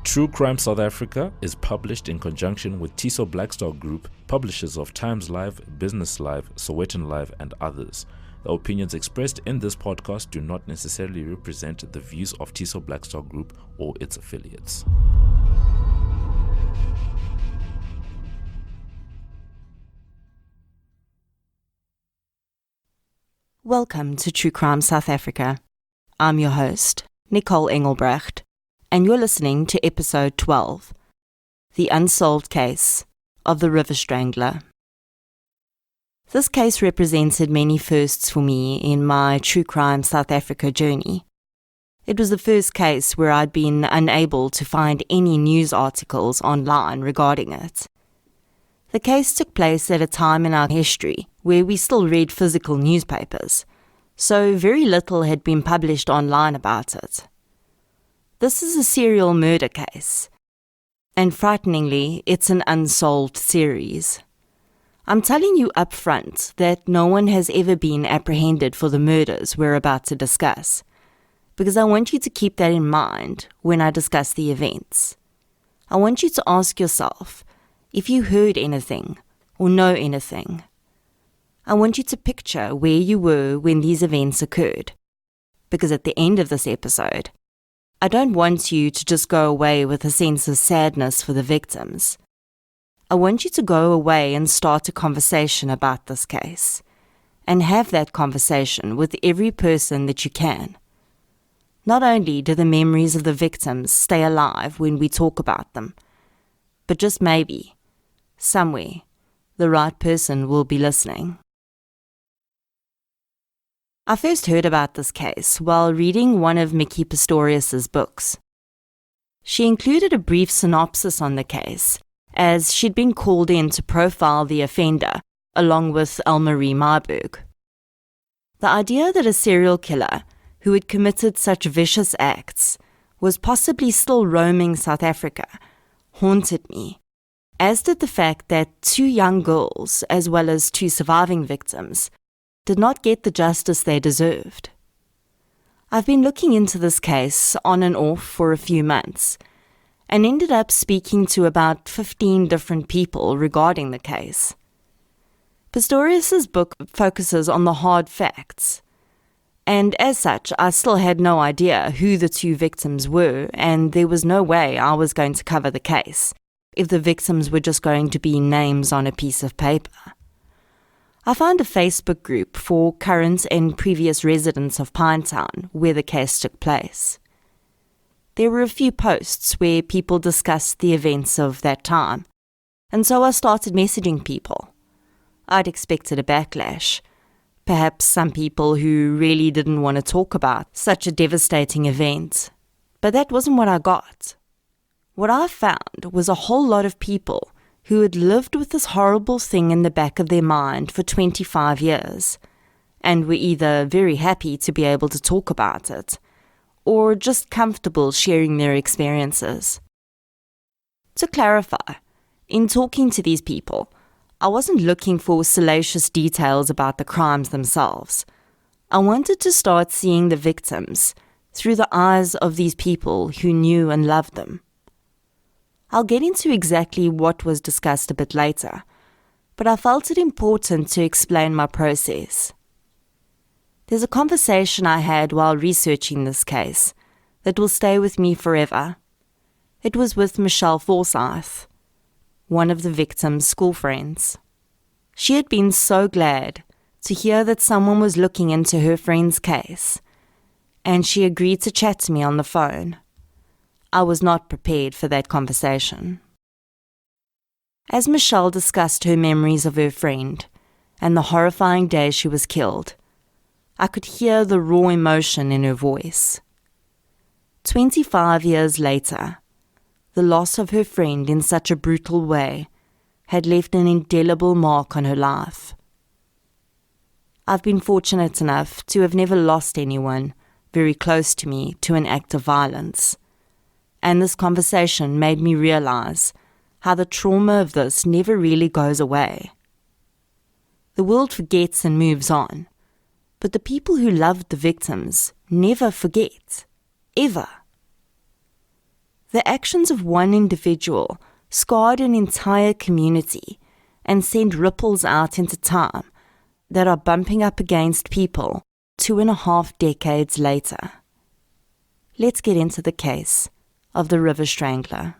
True Crime South Africa is published in conjunction with Tiso Blackstar Group, publishers of Times Live, Business Live, Sowetan Live, and others. The opinions expressed in this podcast do not necessarily represent the views of Tiso Blackstar Group or its affiliates. Welcome to True Crime South Africa. I'm your host, Nicole Engelbrecht, and you're listening to episode 12, The Unsolved Case of the River Strangler. This case represented many firsts for me in my True Crime South Africa journey. It was the first case where I'd been unable to find any news articles online regarding it. The case took place at a time in our history where we still read physical newspapers, so very little had been published online about it. This is a serial murder case, and frighteningly, it's an unsolved series. I'm telling you up front that no one has ever been apprehended for the murders we're about to discuss, because I want you to keep that in mind when I discuss the events. I want you to ask yourself if you heard anything or know anything. I want you to picture where you were when these events occurred, because at the end of this episode, I don't want you to just go away with a sense of sadness for the victims. I want you to go away and start a conversation about this case, and have that conversation with every person that you can. Not only do the memories of the victims stay alive when we talk about them, but just maybe, somewhere, the right person will be listening. I first heard about this case while reading one of Mickey Pistorius's books. She included a brief synopsis on the case, as she'd been called in to profile the offender, along with Elmarie Myburg. The idea that a serial killer who had committed such vicious acts was possibly still roaming South Africa haunted me, as did the fact that 2 young girls, as well as 2 surviving victims, did not get the justice they deserved. I've been looking into this case on and off for a few months, and ended up speaking to about 15 different people regarding the case. Pistorius's book focuses on the hard facts, and as such, I still had no idea who the 2 victims were, and there was no way I was going to cover the case if the victims were just going to be names on a piece of paper. I found a Facebook group for current and previous residents of Pinetown where the case took place. There were a few posts where people discussed the events of that time, and so I started messaging people. I'd expected a backlash, perhaps some people who really didn't want to talk about such a devastating event, but that wasn't what I got. What I found was a whole lot of people who had lived with this horrible thing in the back of their mind for 25 years, and were either very happy to be able to talk about it, or just comfortable sharing their experiences. To clarify, in talking to these people, I wasn't looking for salacious details about the crimes themselves. I wanted to start seeing the victims through the eyes of these people who knew and loved them. I'll get into exactly what was discussed a bit later, but I felt it important to explain my process. There's a conversation I had while researching this case that will stay with me forever. It was with Michelle Forsyth, one of the victim's school friends. She had been so glad to hear that someone was looking into her friend's case, and she agreed to chat to me on the phone. I was not prepared for that conversation. As Michelle discussed her memories of her friend and the horrifying day she was killed, I could hear the raw emotion in her voice. 25 years later, the loss of her friend in such a brutal way had left an indelible mark on her life. I've been fortunate enough to have never lost anyone very close to me to an act of violence, and this conversation made me realize how the trauma of this never really goes away. The world forgets and moves on, but the people who loved the victims never forget, ever. The actions of one individual scarred an entire community and sent ripples out into time that are bumping up against people 2.5 decades later. Let's get into the case of the River Strangler.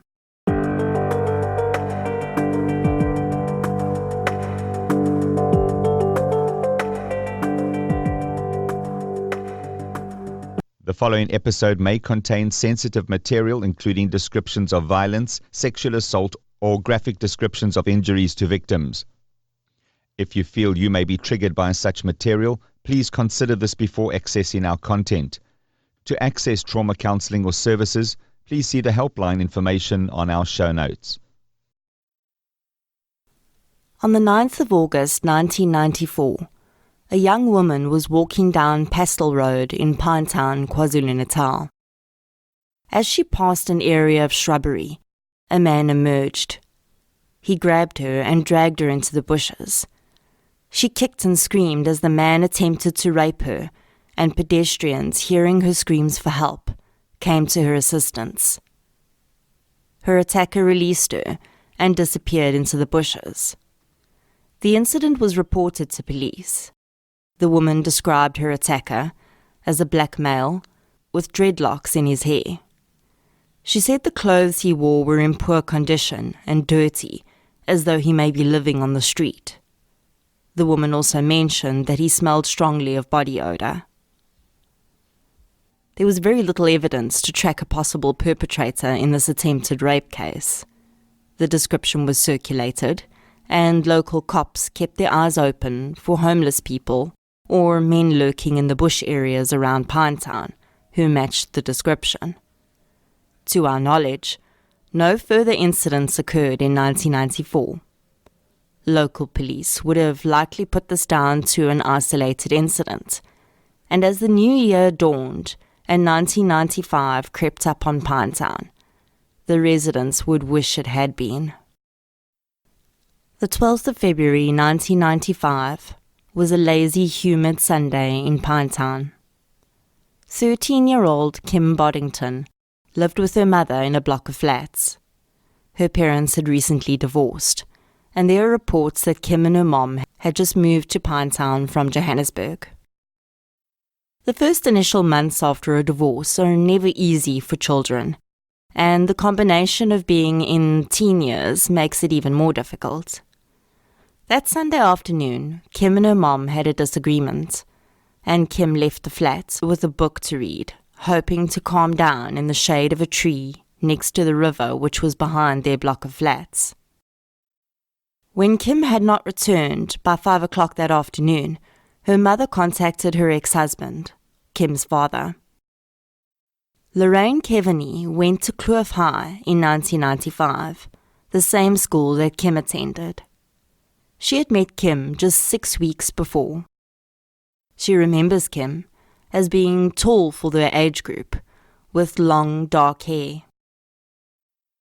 The following episode may contain sensitive material, including descriptions of violence, sexual assault, or graphic descriptions of injuries to victims. If you feel you may be triggered by such material, please consider this before accessing our content. To access trauma counseling or services, please see the helpline information on our show notes. On the 9th of August 1994, a young woman was walking down Pastel Road in Pinetown, KwaZulu-Natal. As she passed an area of shrubbery, a man emerged. He grabbed her and dragged her into the bushes. She kicked and screamed as the man attempted to rape her, and pedestrians, hearing her screams for help, came to her assistance. Her attacker released her and disappeared into the bushes. The incident was reported to police. The woman described her attacker as a black male with dreadlocks in his hair. She said the clothes he wore were in poor condition and dirty, as though he may be living on the street. The woman also mentioned that he smelled strongly of body odor. There was very little evidence to track a possible perpetrator in this attempted rape case. The description was circulated, and local cops kept their eyes open for homeless people or men lurking in the bush areas around Pinetown who matched the description. To our knowledge, no further incidents occurred in 1994. Local police would have likely put this down to an isolated incident, and as the new year dawned and 1995 crept up on Pinetown, the residents would wish it had been. The 12th of February 1995 was a lazy, humid Sunday in Pinetown. 13-year-old Kim Boddington lived with her mother in a block of flats. Her parents had recently divorced, and there are reports that Kim and her mom had just moved to Pinetown from Johannesburg. The first initial months after a divorce are never easy for children, and the combination of being in teen years makes it even more difficult. That Sunday afternoon, Kim and her mom had a disagreement, and Kim left the flat with a book to read, hoping to calm down in the shade of a tree next to the river which was behind their block of flats. When Kim had not returned by 5 o'clock that afternoon, her mother contacted her ex-husband, Kim's father. Lorraine Kevaney went to Kloof High in 1995, the same school that Kim attended. She had met Kim just 6 weeks before. She remembers Kim as being tall for their age group, with long, dark hair.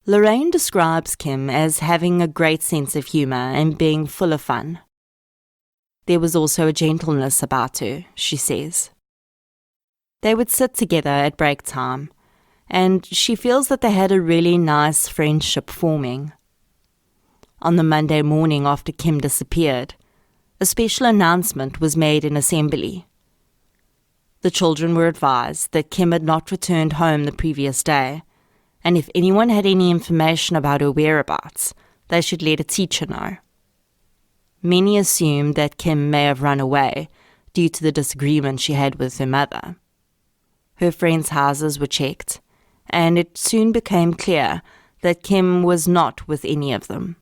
Lorraine describes Kim as having a great sense of humour and being full of fun. There was also a gentleness about her, she says. They would sit together at break time, and she feels that they had a really nice friendship forming. On the Monday morning after Kim disappeared, a special announcement was made in assembly. The children were advised that Kim had not returned home the previous day, and if anyone had any information about her whereabouts, they should let a teacher know. Many assumed that Kim may have run away due to the disagreement she had with her mother. Her friends' houses were checked, and it soon became clear that Kim was not with any of them.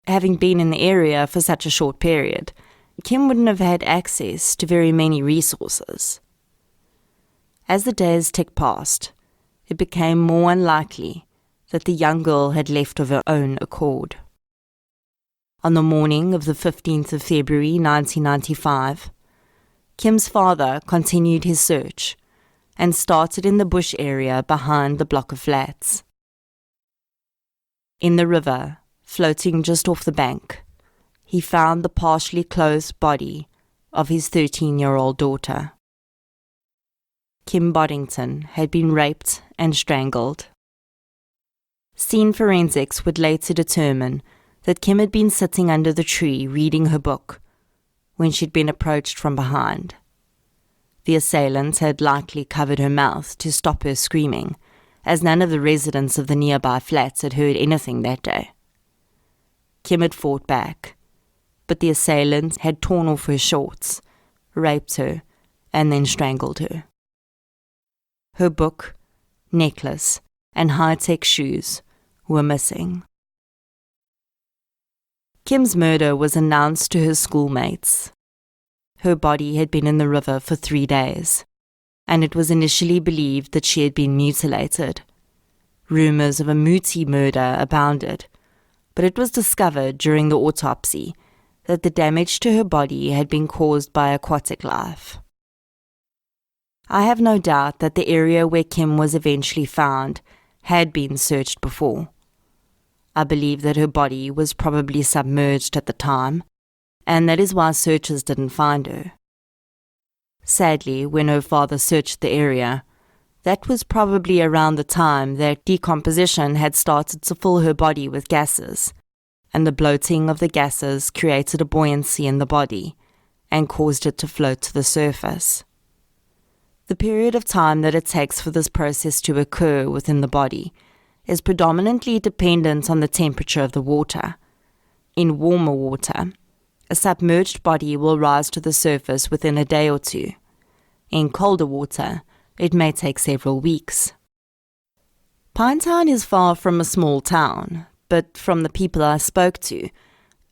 Having been in the area for such a short period, Kim wouldn't have had access to very many resources. As the days ticked past, it became more unlikely that the young girl had left of her own accord. On the morning of the 15th of February 1995, Kim's father continued his search and started in the bush area behind the block of flats. In the river, floating just off the bank, he found the partially clothed body of his 13-year-old daughter. Kim Boddington had been raped and strangled. Scene forensics would later determine that Kim had been sitting under the tree reading her book when she'd been approached from behind. The assailant had likely covered her mouth to stop her screaming, as none of the residents of the nearby flats had heard anything that day. Kim had fought back, but the assailant had torn off her shorts, raped her, and then strangled her. Her book, necklace, and high-tech shoes were missing. Kim's murder was announced to her schoolmates. Her body had been in the river for 3 days, and it was initially believed that she had been mutilated. Rumors of a muti murder abounded, but it was discovered during the autopsy that the damage to her body had been caused by aquatic life. I have no doubt that the area where Kim was eventually found had been searched before. I believe that her body was probably submerged at the time, and that is why searchers didn't find her. Sadly, when her father searched the area, that was probably around the time that decomposition had started to fill her body with gases, and the bloating of the gases created a buoyancy in the body and caused it to float to the surface. The period of time that it takes for this process to occur within the body is predominantly dependent on the temperature of the water. In warmer water, a submerged body will rise to the surface within a day or two. In colder water, it may take several weeks. Pinetown is far from a small town, but from the people I spoke to,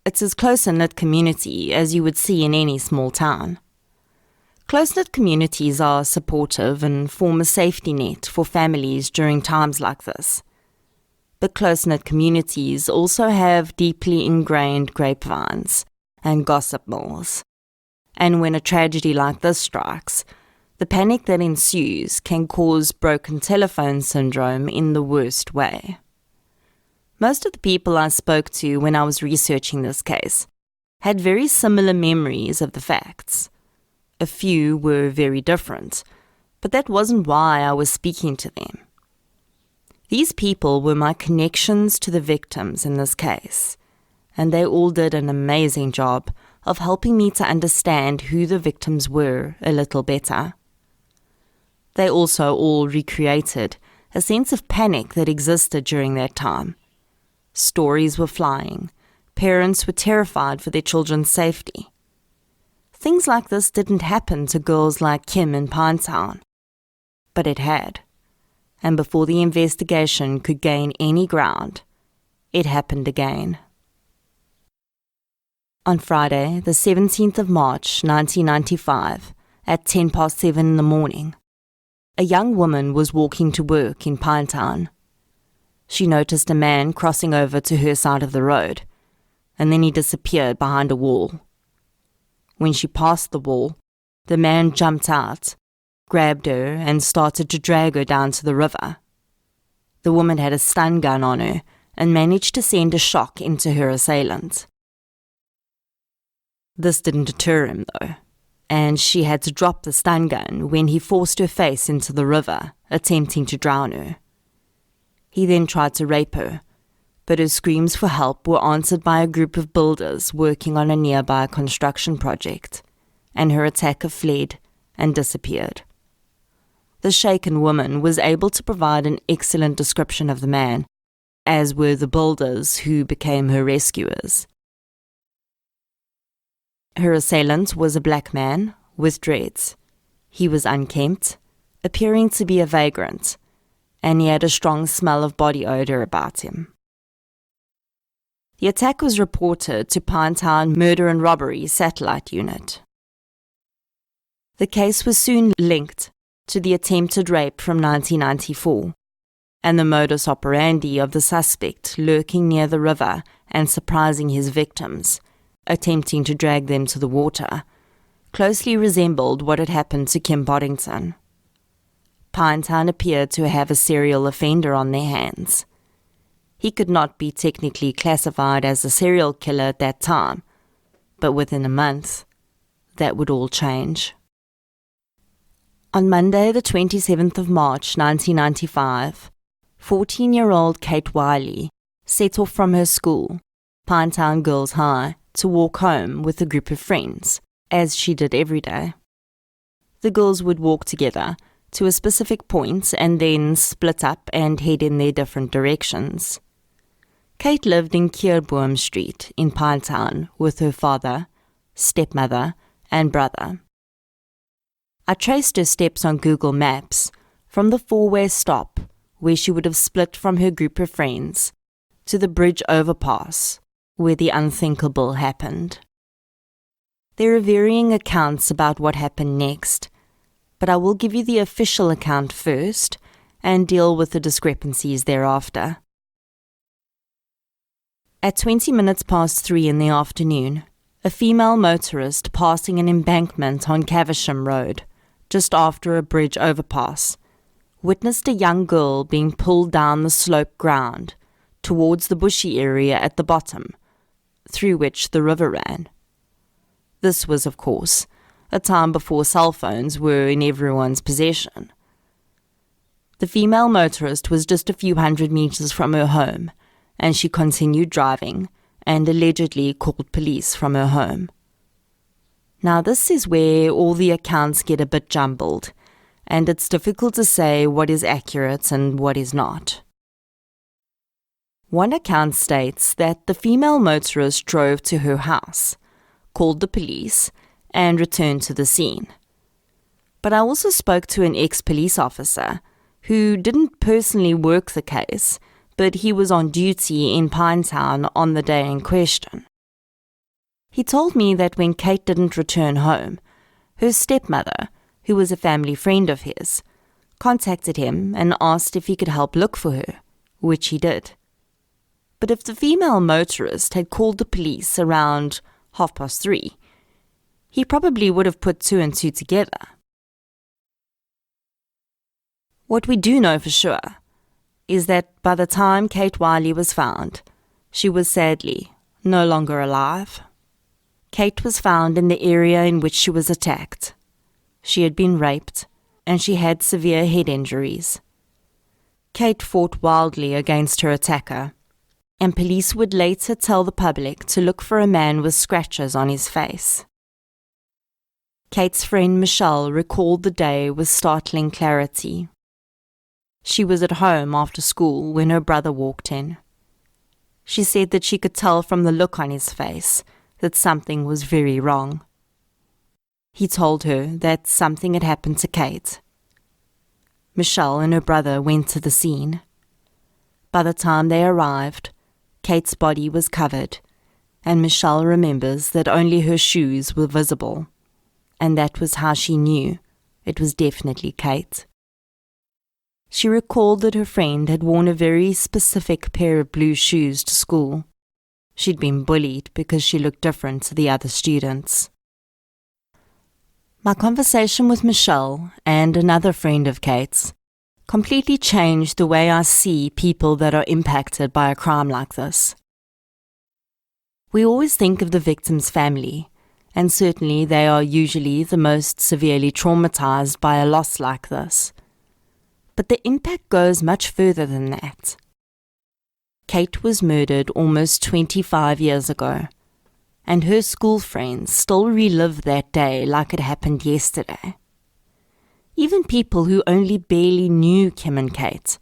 it's as close-knit community as you would see in any small town. Close-knit communities are supportive and form a safety net for families during times like this. But close-knit communities also have deeply ingrained grapevines and gossip mills. And when a tragedy like this strikes, the panic that ensues can cause broken telephone syndrome in the worst way. Most of the people I spoke to when I was researching this case had very similar memories of the facts. A few were very different, but that wasn't why I was speaking to them. These people were my connections to the victims in this case, and they all did an amazing job of helping me to understand who the victims were a little better. They also all recreated a sense of panic that existed during that time. Stories were flying. Parents were terrified for their children's safety. Things like this didn't happen to girls like Kim in Pinetown, but it had. And before the investigation could gain any ground, it happened again. On Friday, the 17th of March, 1995, at 7:10 in the morning, a young woman was walking to work in Pinetown. She noticed a man crossing over to her side of the road, and then he disappeared behind a wall. When she passed the wall, the man jumped out, grabbed her, and started to drag her down to the river. The woman had a stun gun on her and managed to send a shock into her assailant. This didn't deter him, though, and she had to drop the stun gun when he forced her face into the river, attempting to drown her. He then tried to rape her, but her screams for help were answered by a group of builders working on a nearby construction project, and her attacker fled and disappeared. The shaken woman was able to provide an excellent description of the man, as were the builders who became her rescuers. Her assailant was a black man with dreads. He was unkempt, appearing to be a vagrant, and he had a strong smell of body odor about him. The attack was reported to Pinetown Murder and Robbery Satellite Unit. The case was soon linked to the attempted rape from 1994, and the modus operandi of the suspect lurking near the river and surprising his victims, attempting to drag them to the water, closely resembled what had happened to Kim Boddington. Pinetown appeared to have a serial offender on their hands. He could not be technically classified as a serial killer at that time, but within a month, that would all change. On Monday, the 27th of March, 1995, 14-year-old Kate Wiley set off from her school, Pinetown Girls High, to walk home with a group of friends, as she did every day. The girls would walk together to a specific point and then split up and head in their different directions. Kate lived in Kierboom Street in Pinetown with her father, stepmother, and brother. I traced her steps on Google Maps from the four-way stop where she would have split from her group of friends to the bridge overpass where the unthinkable happened. There are varying accounts about what happened next, but I will give you the official account first and deal with the discrepancies thereafter. At 20 minutes past 3 in the afternoon, a female motorist passing an embankment on Caversham Road, just after a bridge overpass, witnessed a young girl being pulled down the slope ground towards the bushy area at the bottom, through which the river ran. This was, of course, a time before cell phones were in everyone's possession. The female motorist was just a few hundred meters from her home, and she continued driving and allegedly called police from her home. Now this is where all the accounts get a bit jumbled, and it's difficult to say what is accurate and what is not. One account states that the female motorist drove to her house, called the police, and returned to the scene. But I also spoke to an ex-police officer who didn't personally work the case, but he was on duty in Pinetown on the day in question. He told me that when Kate didn't return home, her stepmother, who was a family friend of his, contacted him and asked if he could help look for her, which he did. But if the female motorist had called the police around 3:30, he probably would have put 2 and 2 together. What we do know for sure is that by the time Kate Wiley was found, she was sadly no longer alive. Kate was found in the area in which she was attacked. She had been raped, and she had severe head injuries. Kate fought wildly against her attacker, and police would later tell the public to look for a man with scratches on his face. Kate's friend Michelle recalled the day with startling clarity. She was at home after school when her brother walked in. She said that she could tell from the look on his face that something was very wrong. He told her that something had happened to Kate. Michelle and her brother went to the scene. By the time they arrived, Kate's body was covered, and Michelle remembers that only her shoes were visible, and that was how she knew it was definitely Kate. She recalled that her friend had worn a very specific pair of blue shoes to school. She'd been bullied because she looked different to the other students. My conversation with Michelle and another friend of Kate's completely changed the way I see people that are impacted by a crime like this. We always think of the victim's family, and certainly they are usually the most severely traumatized by a loss like this. But the impact goes much further than that. Kate was murdered almost 25 years ago, and her school friends still relive that day like it happened yesterday. Even people who only barely knew Kim and Kate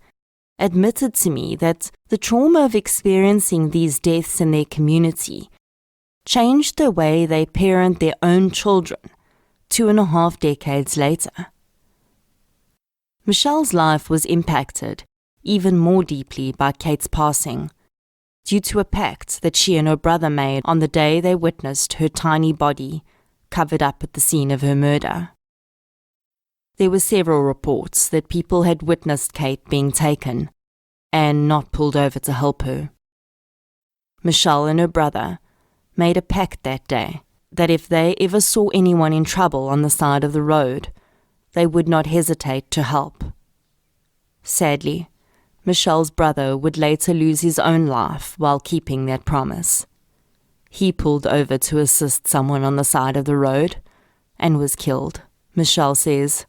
admitted to me that the trauma of experiencing these deaths in their community changed the way they parent their own children 2.5 decades later. Michelle's life was impacted even more deeply by Kate's passing due to a pact that she and her brother made on the day they witnessed her tiny body covered up at the scene of her murder. There were several reports that people had witnessed Kate being taken and not pulled over to help her. Michelle and her brother made a pact that day that if they ever saw anyone in trouble on the side of the road, they would not hesitate to help. Sadly, Michelle's brother would later lose his own life while keeping that promise. He pulled over to assist someone on the side of the road and was killed. Michelle says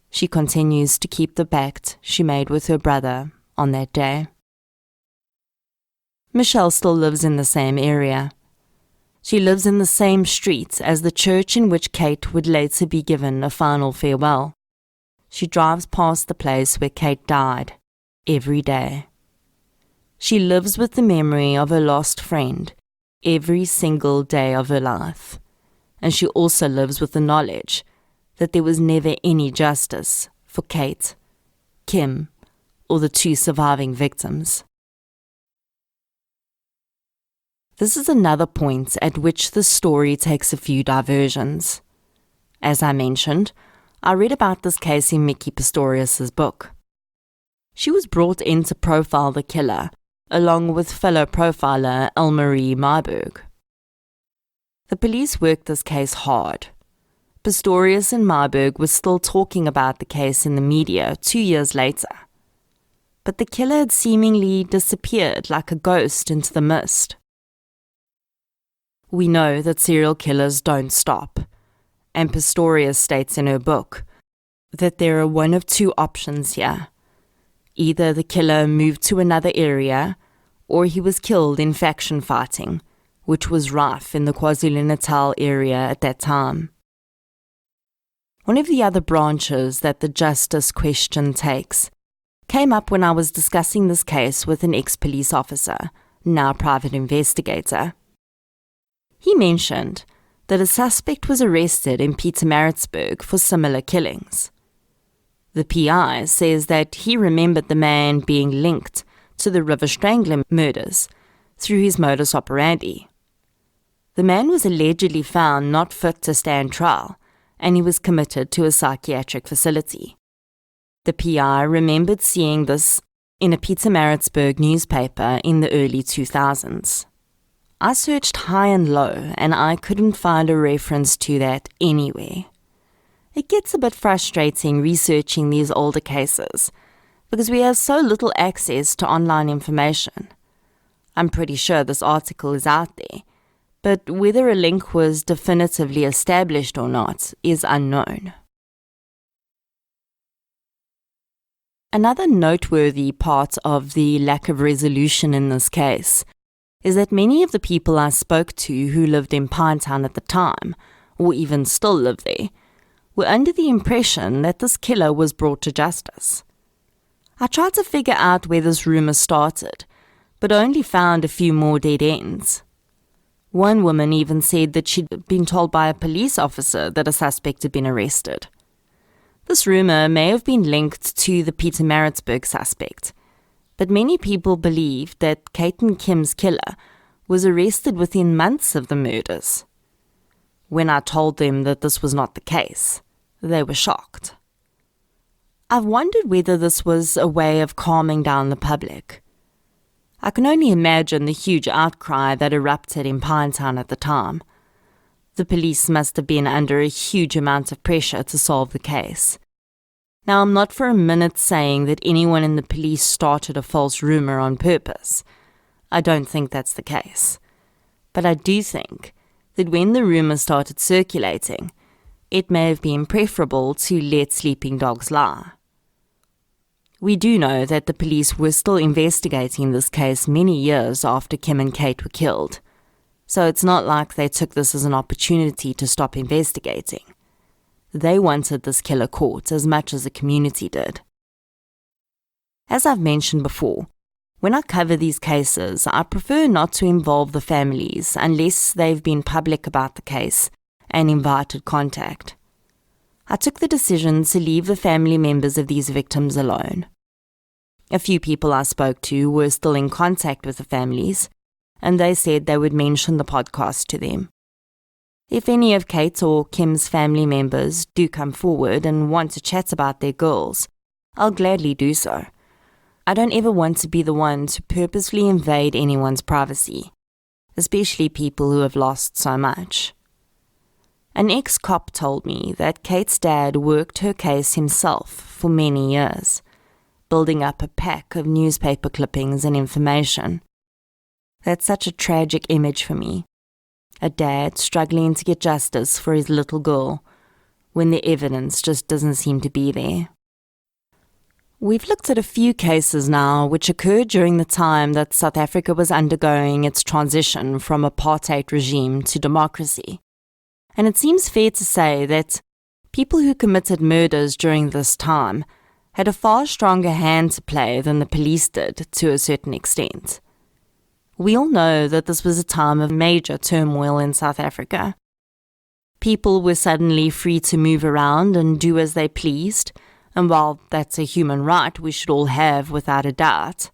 she continues to keep the pact she made with her brother on that day. Michelle still lives in the same area. She lives in the same street as the church in which Kate would later be given a final farewell. She drives past the place where Kate died every day. She lives with the memory of her lost friend every single day of her life. And she also lives with the knowledge that there was never any justice for Kate, Kim, or the two surviving victims. This is another point at which the story takes a few diversions. As I mentioned, I read about this case in Mickey Pistorius' book. She was brought in to profile the killer, along with fellow profiler Elmarie Myburg. The police worked this case hard. Pistorius and Myburg were still talking about the case in the media 2 years later. But the killer had seemingly disappeared like a ghost into the mist. We know that serial killers don't stop, and Pistorius states in her book that there are one of two options here. Either the killer moved to another area, or he was killed in faction fighting, which was rife in the KwaZulu-Natal area at that time. One of the other branches that the justice question takes came up when I was discussing this case with an ex-police officer, now private investigator. He mentioned that a suspect was arrested in Pietermaritzburg for similar killings. The PI says that he remembered the man being linked to the River Strangler murders through his modus operandi. The man was allegedly found not fit to stand trial, and he was committed to a psychiatric facility. The PI remembered seeing this in a Pietermaritzburg newspaper in the early 2000s. I searched high and low, and I couldn't find a reference to that anywhere. It gets a bit frustrating researching these older cases, because we have so little access to online information. I'm pretty sure this article is out there, but whether a link was definitively established or not is unknown. Another noteworthy part of the lack of resolution in this case is that many of the people I spoke to who lived in Pinetown at the time, or even still live there, were under the impression that this killer was brought to justice. I tried to figure out where this rumor started, but only found a few more dead ends. One woman even said that she'd been told by a police officer that a suspect had been arrested. This rumor may have been linked to the Pietermaritzburg suspect, but many people believed that Kate and Kim's killer was arrested within months of the murders. When I told them that this was not the case, they were shocked. I've wondered whether this was a way of calming down the public. I can only imagine the huge outcry that erupted in Pinetown at the time. The police must have been under a huge amount of pressure to solve the case. Now, I'm not for a minute saying that anyone in the police started a false rumor on purpose. I don't think that's the case. But I do think that when the rumor started circulating, it may have been preferable to let sleeping dogs lie. We do know that the police were still investigating this case many years after Kim and Kate were killed, so it's not like they took this as an opportunity to stop investigating. They wanted this killer caught as much as the community did. As I've mentioned before, when I cover these cases, I prefer not to involve the families unless they've been public about the case and invited contact. I took the decision to leave the family members of these victims alone. A few people I spoke to were still in contact with the families, and they said they would mention the podcast to them. If any of Kate or Kim's family members do come forward and want to chat about their girls, I'll gladly do so. I don't ever want to be the one to purposely invade anyone's privacy, especially people who have lost so much. An ex-cop told me that Kate's dad worked her case himself for many years, building up a pack of newspaper clippings and information. That's such a tragic image for me. A dad struggling to get justice for his little girl when the evidence just doesn't seem to be there. We've looked at a few cases now which occurred during the time that South Africa was undergoing its transition from apartheid regime to democracy. And it seems fair to say that people who committed murders during this time had a far stronger hand to play than the police did to a certain extent. We all know that this was a time of major turmoil in South Africa. People were suddenly free to move around and do as they pleased, and while that's a human right we should all have without a doubt,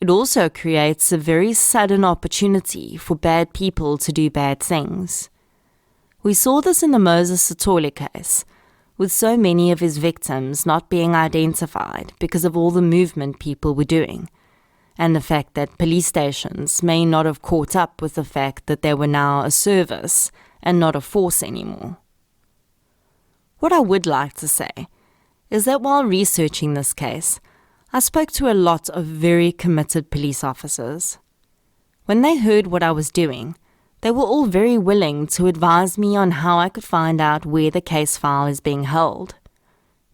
it also creates a very sudden opportunity for bad people to do bad things. We saw this in the Moses Sithole case, with so many of his victims not being identified because of all the movement people were doing, and the fact that police stations may not have caught up with the fact that they were now a service and not a force anymore. What I would like to say is that while researching this case, I spoke to a lot of very committed police officers. When they heard what I was doing, they were all very willing to advise me on how I could find out where the case file is being held.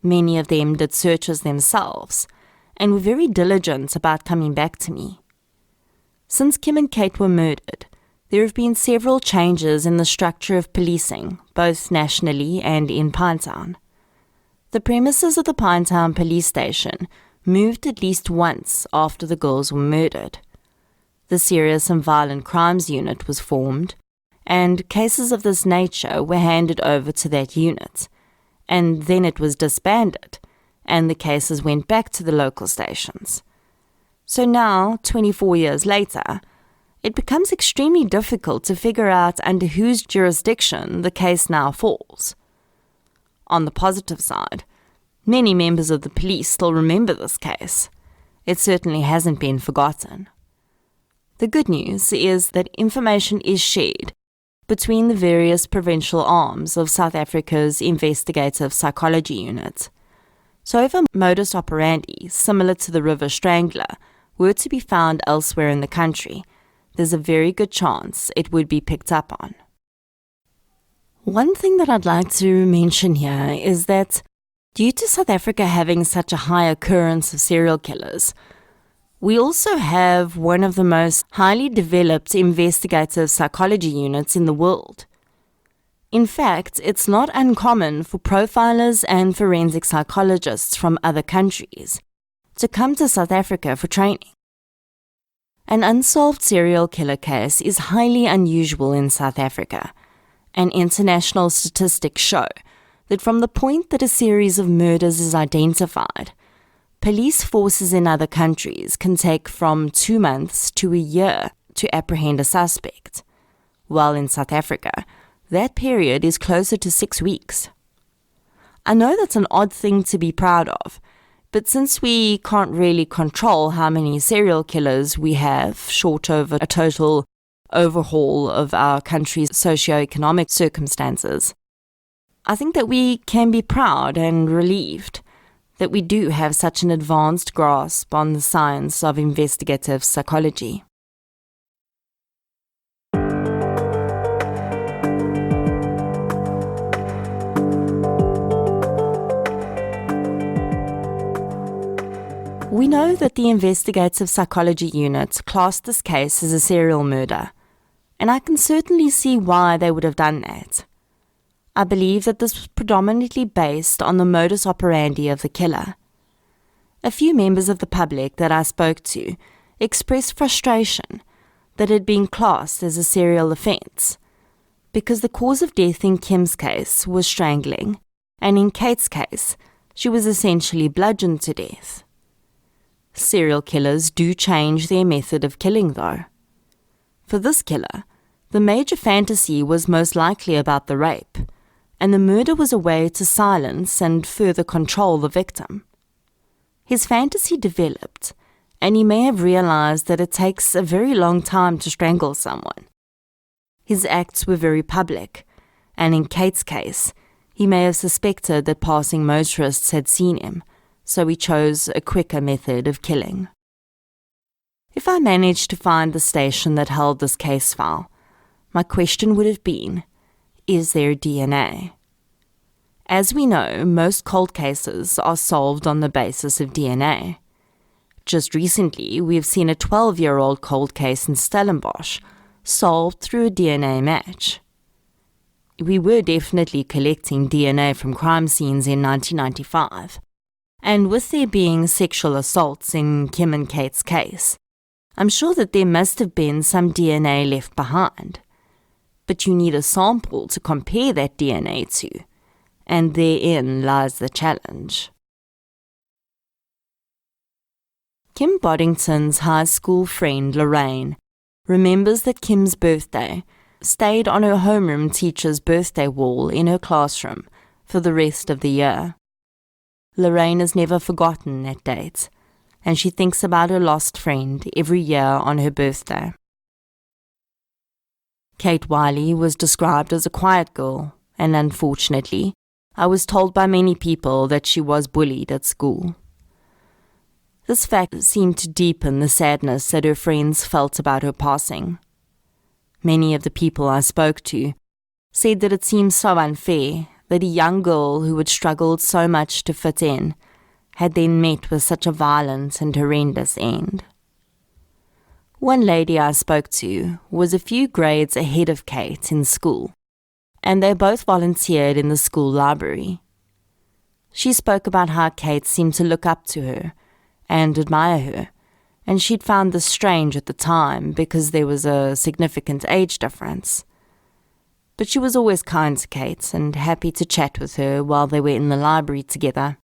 Many of them did searches themselves and were very diligent about coming back to me. Since Kim and Kate were murdered, there have been several changes in the structure of policing, both nationally and in Pinetown. The premises of the Pinetown police station moved at least once after the girls were murdered. The Serious and Violent Crimes Unit was formed, and cases of this nature were handed over to that unit, and then it was disbanded, and the cases went back to the local stations. So now, 24 years later, it becomes extremely difficult to figure out under whose jurisdiction the case now falls. On the positive side, many members of the police still remember this case. It certainly hasn't been forgotten. The good news is that information is shared between the various provincial arms of South Africa's investigative psychology unit. So if a modus operandi similar to the river Strangler were to be found elsewhere in the country, there's a very good chance it would be picked up on. One thing that I'd like to mention here is that due to South Africa having such a high occurrence of serial killers, we also have one of the most highly developed investigative psychology units in the world. In fact, it's not uncommon for profilers and forensic psychologists from other countries to come to South Africa for training. An unsolved serial killer case is highly unusual in South Africa, and international statistics show that from the point that a series of murders is identified, police forces in other countries can take from 2 months to a year to apprehend a suspect, while in South Africa, that period is closer to 6 weeks. I know that's an odd thing to be proud of, but since we can't really control how many serial killers we have, short of a total overhaul of our country's socio-economic circumstances, I think that we can be proud and relieved that we do have such an advanced grasp on the science of investigative psychology. We know that the investigative psychology unit classed this case as a serial murder, and I can certainly see why they would have done that. I believe that this was predominantly based on the modus operandi of the killer. A few members of the public that I spoke to expressed frustration that it had been classed as a serial offence, because the cause of death in Kim's case was strangling, and in Kate's case, she was essentially bludgeoned to death. Serial killers do change their method of killing, though. For this killer, the major fantasy was most likely about the rape, and the murder was a way to silence and further control the victim. His fantasy developed, and he may have realized that it takes a very long time to strangle someone. His acts were very public, and in Kate's case, he may have suspected that passing motorists had seen him, so he chose a quicker method of killing. If I managed to find the station that held this case file, my question would have been, is there DNA? As we know, most cold cases are solved on the basis of DNA. Just recently, we've seen a 12-year-old cold case in Stellenbosch solved through a DNA match. We were definitely collecting DNA from crime scenes in 1995, and with there being sexual assaults in Kim and Kate's case, I'm sure that there must have been some DNA left behind. But you need a sample to compare that DNA to, and therein lies the challenge. Kim Boddington's high school friend Lorraine remembers that Kim's birthday stayed on her homeroom teacher's birthday wall in her classroom for the rest of the year. Lorraine has never forgotten that date, and she thinks about her lost friend every year on her birthday. Kate Wiley was described as a quiet girl, and unfortunately, I was told by many people that she was bullied at school. This fact seemed to deepen the sadness that her friends felt about her passing. Many of the people I spoke to said that it seemed so unfair that a young girl who had struggled so much to fit in had then met with such a violent and horrendous end. One lady I spoke to was a few grades ahead of Kate in school, and they both volunteered in the school library. She spoke about how Kate seemed to look up to her and admire her, and she'd found this strange at the time because there was a significant age difference. But she was always kind to Kate and happy to chat with her while they were in the library together.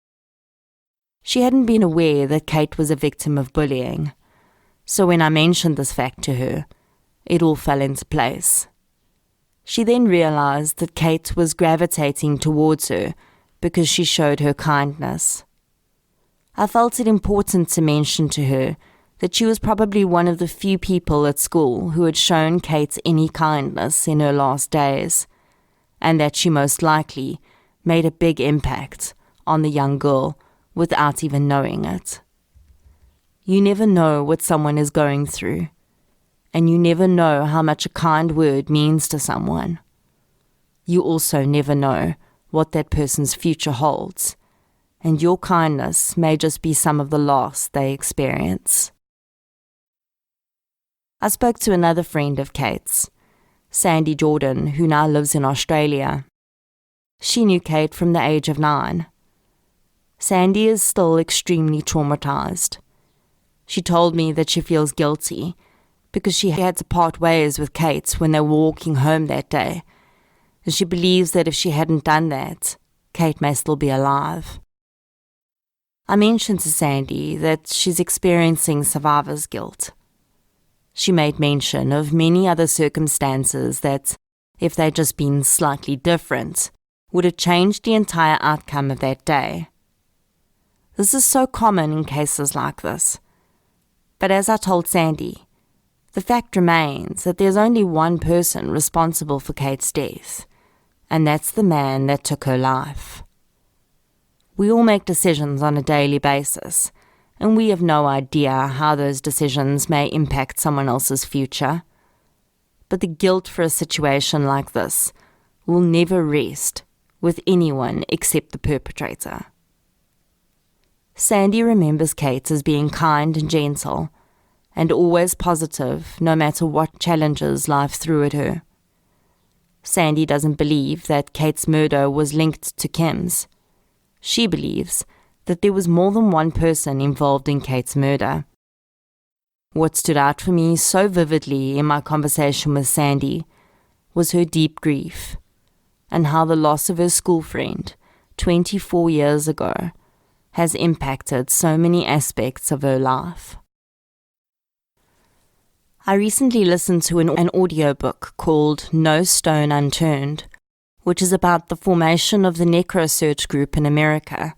She hadn't been aware that Kate was a victim of bullying, so when I mentioned this fact to her, it all fell into place. She then realized that Kate was gravitating towards her because she showed her kindness. I felt it important to mention to her that she was probably one of the few people at school who had shown Kate any kindness in her last days, and that she most likely made a big impact on the young girl without even knowing it. You never know what someone is going through, and you never know how much a kind word means to someone. You also never know what that person's future holds, and your kindness may just be some of the loss they experience. I spoke to another friend of Kate's, Sandy Jordan, who now lives in Australia. She knew Kate from the age of 9. Sandy is still extremely traumatised. She told me that she feels guilty because she had to part ways with Kate when they were walking home that day, and she believes that if she hadn't done that, Kate may still be alive. I mentioned to Sandy that she's experiencing survivor's guilt. She made mention of many other circumstances that, if they'd just been slightly different, would have changed the entire outcome of that day. This is so common in cases like this. But as I told Sandy, the fact remains that there's only one person responsible for Kate's death, and that's the man that took her life. We all make decisions on a daily basis, and we have no idea how those decisions may impact someone else's future. But the guilt for a situation like this will never rest with anyone except the perpetrator. Sandy remembers Kate as being kind and gentle, and always positive no matter what challenges life threw at her. Sandy doesn't believe that Kate's murder was linked to Kim's. She believes that there was more than one person involved in Kate's murder. What stood out for me so vividly in my conversation with Sandy was her deep grief, and how the loss of her school friend 24 years ago has impacted so many aspects of her life. I recently listened to an audiobook called No Stone Unturned, which is about the formation of the Necrosearch Group in America,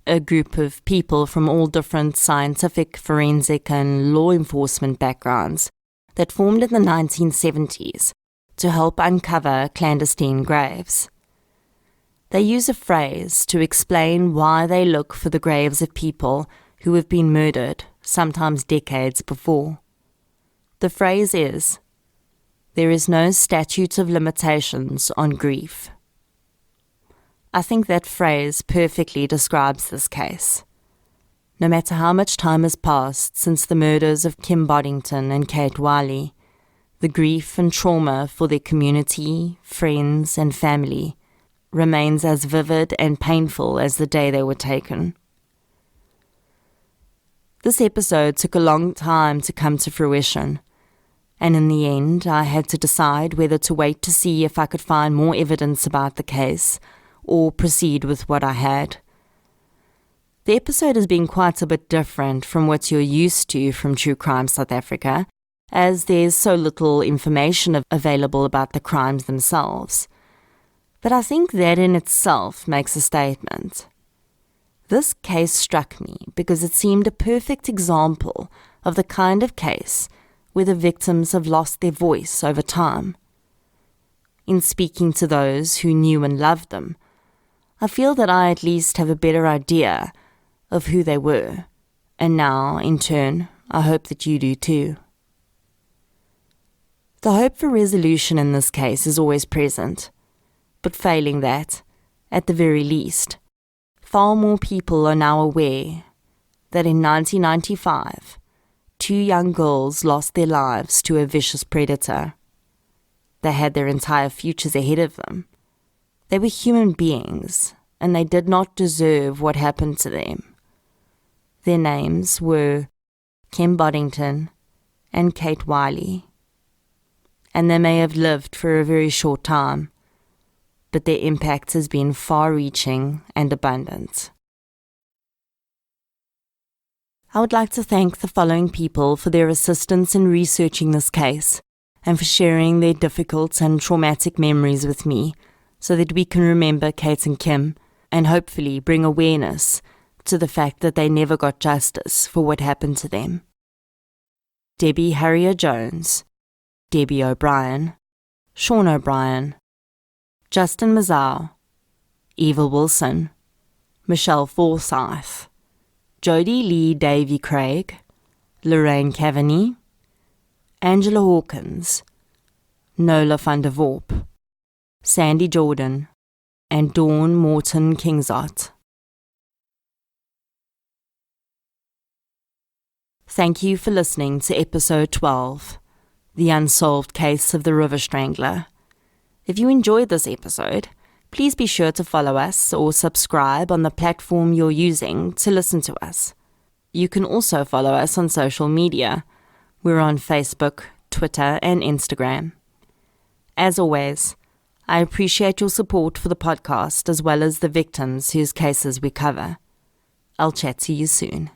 a group of people from all different scientific, forensic, and law enforcement backgrounds that formed in the 1970s to help uncover clandestine graves. They use a phrase to explain why they look for the graves of people who have been murdered, sometimes decades before. The phrase is, "There is no statute of limitations on grief." I think that phrase perfectly describes this case. No matter how much time has passed since the murders of Kim Boddington and Kate Wiley, the grief and trauma for their community, friends, and family remains as vivid and painful as the day they were taken. This episode took a long time to come to fruition, and in the end I had to decide whether to wait to see if I could find more evidence about the case or proceed with what I had. The episode has been quite a bit different from what you're used to from True Crime South Africa, as there's so little information available about the crimes themselves. But I think that in itself makes a statement. This case struck me because it seemed a perfect example of the kind of case where the victims have lost their voice over time. In speaking to those who knew and loved them, I feel that I at least have a better idea of who they were, and now, in turn, I hope that you do too. The hope for resolution in this case is always present, but failing that, at the very least, far more people are now aware that in 1995, 2 young girls lost their lives to a vicious predator. They had their entire futures ahead of them. They were human beings, and they did not deserve what happened to them. Their names were Kim Boddington and Kate Wiley. And they may have lived for a very short time, but their impact has been far-reaching and abundant. I would like to thank the following people for their assistance in researching this case and for sharing their difficult and traumatic memories with me so that we can remember Kate and Kim and hopefully bring awareness to the fact that they never got justice for what happened to them. Debbie Harrier-Jones, Debbie O'Brien, Sean O'Brien, Justin Mazau, Eva Wilson, Michelle Forsyth, Jodie Lee Davy Craig, Lorraine Cavani, Angela Hawkins, Nola van der Vorp, Sandy Jordan, and Dawn Morton Kingzot. Thank you for listening to episode 12, The Unsolved Case of the River Strangler. If you enjoyed this episode, please be sure to follow us or subscribe on the platform you're using to listen to us. You can also follow us on social media. We're on Facebook, Twitter, and Instagram. As always, I appreciate your support for the podcast as well as the victims whose cases we cover. I'll chat to you soon.